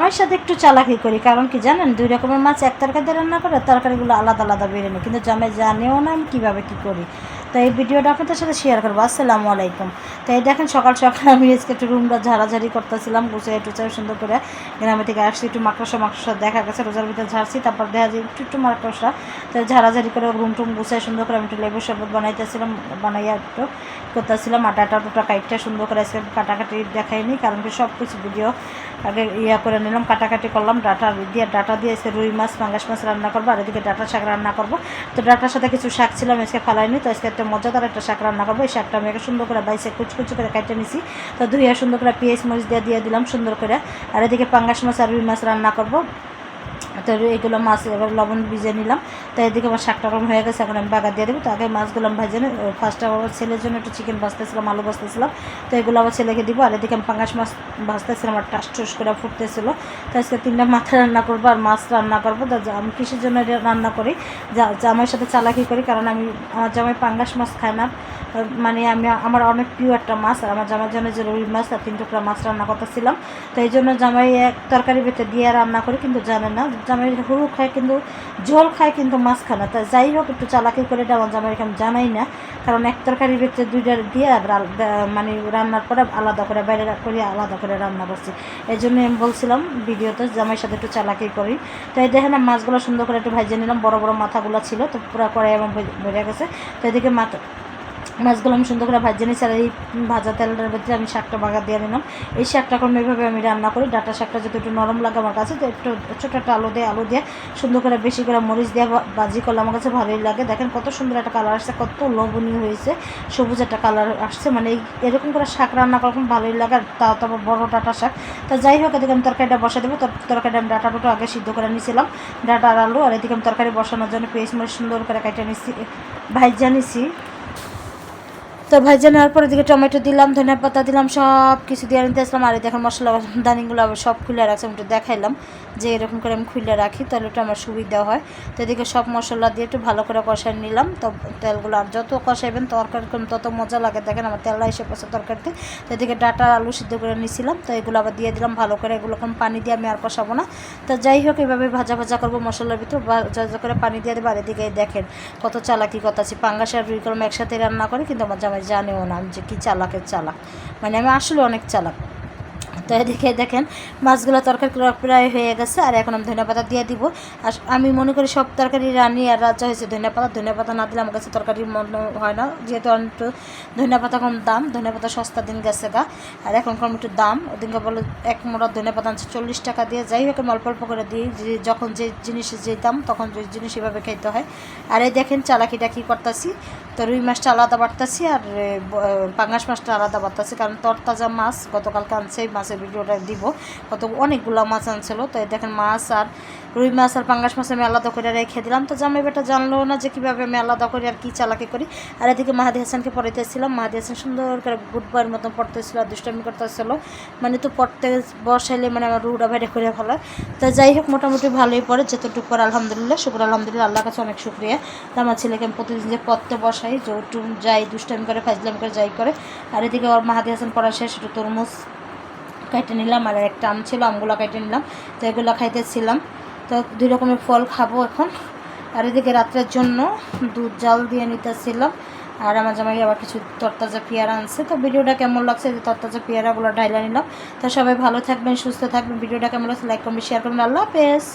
জামাইয়ের সাথে একটু চালাকি করি, কারণ কি জানেন, 2 রকমের মাছ এক তরকারিতে রান্না করে, তরকারিগুলো আলাদা আলাদা বেড়ে নিই, কিন্তু জামাই জানেও না আমি কীভাবে কী করি। তো এই ভিডিওটা আপনাদের সাথে শেয়ার করবো। আসসালামু আলাইকুম। তো এই দেখেন সকাল সকাল আমি আজকে একটু রুমটা ঝাড়াঝাড়ি করতেছিলাম, গুছিয়ে টুচাই সুন্দর করে। গ্রামে থেকে আসছি, একটু মাকড়সা দেখা গেছে, রোজার ভিতরে ঝাড়ছি, তারপর দেখা যায় একটু মাকড়সা। তো ঝাড়াঝাড়ি করে রুম টুম গুছিয়ে সুন্দর করে আমি একটু লেবু শরবত বানাইয়া একটু করতেছিলাম। আটা কাইটটা সুন্দর করে আজকে কাটাকাটি দেখাইনি, কারণ কি সব কিছু ভিডিও আগে করে নিলাম, কাটাকাটি করলাম। ডাটা দিয়ে আজকে রুই মাছ পাঙ্গাস মাছ রান্না করবো, আর এদিকে ডাটা শাক রান্না করবো। তো ডাটার সাথে কিছু শাক ছিলাম আজকে ফালাইনি, তো আজকে একটা মজাদার একটা শাক রান্না করবো। এই শাকটা আমি সুন্দর করে বাইসে কুচকুচি করে কাটে নিছি। তো ধুইয়া সুন্দর করে পেঁয়াজ মরিচ দিয়ে দিলাম সুন্দর করে। আর এদিকে পাঙ্গাস মাছ আর রুই মাছ রান্না করবো। তো এইগুলো মাছ এবার লবণ ভিজে নিলাম। তো এদিকে আমার শাকটা কম হয়ে গেছে, এখন আমি বাগা দিয়ে দেবো। তো আগে মাছগুলো আমি ভেজে নিই। ফার্স্টে আবার ছেলের জন্য একটু চিকেন ভাজতেছিলাম, আলু ভাজতেছিলাম। তো এগুলো আবার ছেলেকে দিব। আর এদিকে আমি পাঙ্গাস মাছ ভাজতেছিলাম, আর টাস করে ফুটতেছিল। তো আজকে 3টা মাথা রান্না করবো আর মাছ রান্না করবো। তো আমি কিসের জন্য রান্না করি, জামাইয়ের সাথে চালাকি করি, কারণ আমার জামাই পাঙ্গাস মাছ খায় না। মানে আমার অনেক প্রিয় একটা মাছ, আর আমার জামাইয়ের জন্য যে রুই মাছ আর 3 টুকরা মাছ রান্না করতেছিলাম। তো এই জন্য জামাই এক তরকারি ভেতরে দিয়ে রান্না করি, কিন্তু জানে না জামাই হুড়ু খায়, কিন্তু ঝোল খায়, কিন্তু মাছ খায় না। তা যাই হোক, একটু চালাকি করে এটা আমার জামাইকে আমি জানাই না, কারণ এক তরকারির ভেতরে 2টা দিয়ে মানে রান্নার পরে আলাদা করে বাইরে করে আলাদা করে রান্না করছি। এই জন্য আমি বলছিলাম ভিডিওতে জামাইয়ের সাথে একটু চালাকি করি। তো এই দেখেন মাছগুলো সুন্দর করে একটু ভেজে নিলাম, বড় বড় মাথাগুলো ছিল, তো পুরো কড়াই এবং বেড়ে গেছে। তো এদিকে মাছগুলো আমি সুন্দর করে ভাজে নিচ্ছি, আর এই ভাজা তেলটার ভিতরে আমি শাকটা বাগা দিয়ে নিলাম। এই শাকটা এখন এইভাবে আমি রান্না করি। ডাটা শাকটা যদি একটু নরম লাগে আমার কাছে, তো একটু ছোটো একটা আলু দিয়ে সুন্দর করে বেশি করে মরিচ দিয়ে ভাজি করলে আমার কাছে ভালোই লাগে। দেখেন কত সুন্দর একটা কালার আসছে, কত লোভনীয় হয়েছে, সবুজ একটা কালার আসছে। মানে এরকম করে শাক রান্না করা ভালোই লাগে, আর তাও তো বড়ো ডাটা শাক। তো যাই হোক, এদিকে আমি তরকারিটা বসা দেবো। তরকারিটা আমি ডাটাটা আগে সিদ্ধ করে নিয়েছিলাম, ডাটা আর আলু। আর এদিকে আমি তরকারি বসানোর জন্য পেঁয়াজ মরিচ সুন্দর করে কেটে নিচ্ছি, ভাজা নিছি। তো ভাজা নেওয়ার পরে দিকে টমেটো দিলাম, ধনিয়া পাতা দিলাম, সব কিছু দিয়ে নিতে আসলাম। আর দেখেন মশলা দানিগুলো আবার সব খুলে রাখছি, আমি একটু দেখাইলাম যে এরকম করে আমি খুলে রাখি, তাহলে একটু আমার সুবিধা হয়। তো এদিকে সব মশলা দিয়ে একটু ভালো করে কষাই নিলাম। তো তেলগুলো আর যত কষাইবেন তরকারি তত মজা লাগে। দেখেন আমার তেলটা এসে পড়ছে তরকারিতে। তো এদিকে ডাটা আলু সিদ্ধ করে নিয়েছিলাম, তো এগুলো আবার দিয়ে দিলাম ভালো করে। এগুলো কোনো পানি দিয়ে আমি আর কষাবো না। তো যাই হোক, এইভাবে ভাজা করবো মশলার ভিতর, ভাজা করে পানি দিয়ে দেবো। আর এদিকে দেখেন কত চালাকি কথা আছে, পাঙ্গাস আর রুই কলম একসাথে রান্না করি, কিন্তু আমার জামাই জানেও না আমি যে কী চালাকের চালাক, মানে আমি আসলে অনেক চালাক। তো এদিকে দেখেন মাছগুলো তরকারি প্রায় হয়ে গেছে, আর এখন আমি ধনিয়া পাতা দিয়ে দিব। আর আমি মনে করি সব তরকারি রানি আর রাজা হয়েছে ধনিয়া পাতা না দিলে আমার কাছে তরকারি মনে হয় না, যেহেতু একটু ধনিয়া পাতা কম দাম, ধনিয়া পাতা সস্তা দিন গেছে গা, আর এখন কম একটু দাম। ওদিনকে বলে 1 মোড়া ধনিয়া পাতা আনছে 40 টাকা দিয়ে। যাই হোক, আমি অল্প করে দিই, যে যখন যে জিনিসের যে দাম তখন যে জিনিস এভাবে খাইতে হয়। আর এই দেখেন চালাকিটা কী করতেছি, তো রুই মাছটা আলাদা বাড়তেছি আর পাঙ্গাস মাছটা আলাদা বাড়তেছি, কারণ তরতাজা মাছ গতকালকে আনছে, এই মাছের ভিডিওটা দিব। অনেকগুলো মাছ আনছিল। তো দেখেন মাছ আর রুই মাছ আর পাঙ্গাস মাছ আমি আলাদা করে রেখে দিলাম। তো জামাই বেটা জানলো না যে কীভাবে আমি আলাদা করি আর কী চালাকি করি। আর এদিকে মাহাদি হাসানকে পড়াইতেছিলাম, মাহাদি হাসান সুন্দর করে গুড বয়ের মতন পড়তেছিল আর দুষ্টামি করতেছিল, মানে তো পড়তে বসাইলে মানে আমার রুটা বাইরে করে ফেলা। তো যাই হোক, মোটামুটি ভালোই পড়ে, যতটুকু পর আলহামদুলিল্লাহ, আলহামদুলিল্লাহ, আল্লাহর কাছে অনেক শুক্রিয়া। তো আমার ছেলেকে আমি প্রতিদিন যে পড়তে বসাই, যৌটু যাই দুষ্টামি করে ফাজলামি করে যাই করে। আর এদিকে ওর মাহাদি হাসান পড়া শেষ, একটু তরমুজ কেটে নিলাম, আর একটা আম ছিল, আমগুলো কেটে নিলাম। তো এগুলো খাইতেছিলাম। তো 2 রকমের ফল খাবো এখন। আর এদিকে রাত্রের জন্য দুধ জাল দিয়ে নিতেছিলাম। আর আমার জামাই আবার কিছু তরতাজা পেয়ারা আনছে। তো ভিডিওটা কেমন লাগছে, যে তরতাজা পেয়ারাগুলো ঢাইলা নিলাম। তো সবাই ভালো থাকবেন, সুস্থ থাকবেন। ভিডিওটা কেমন লাগছে লাইক করবেন, শেয়ার করবেন। আল্লাহ হাফেজ।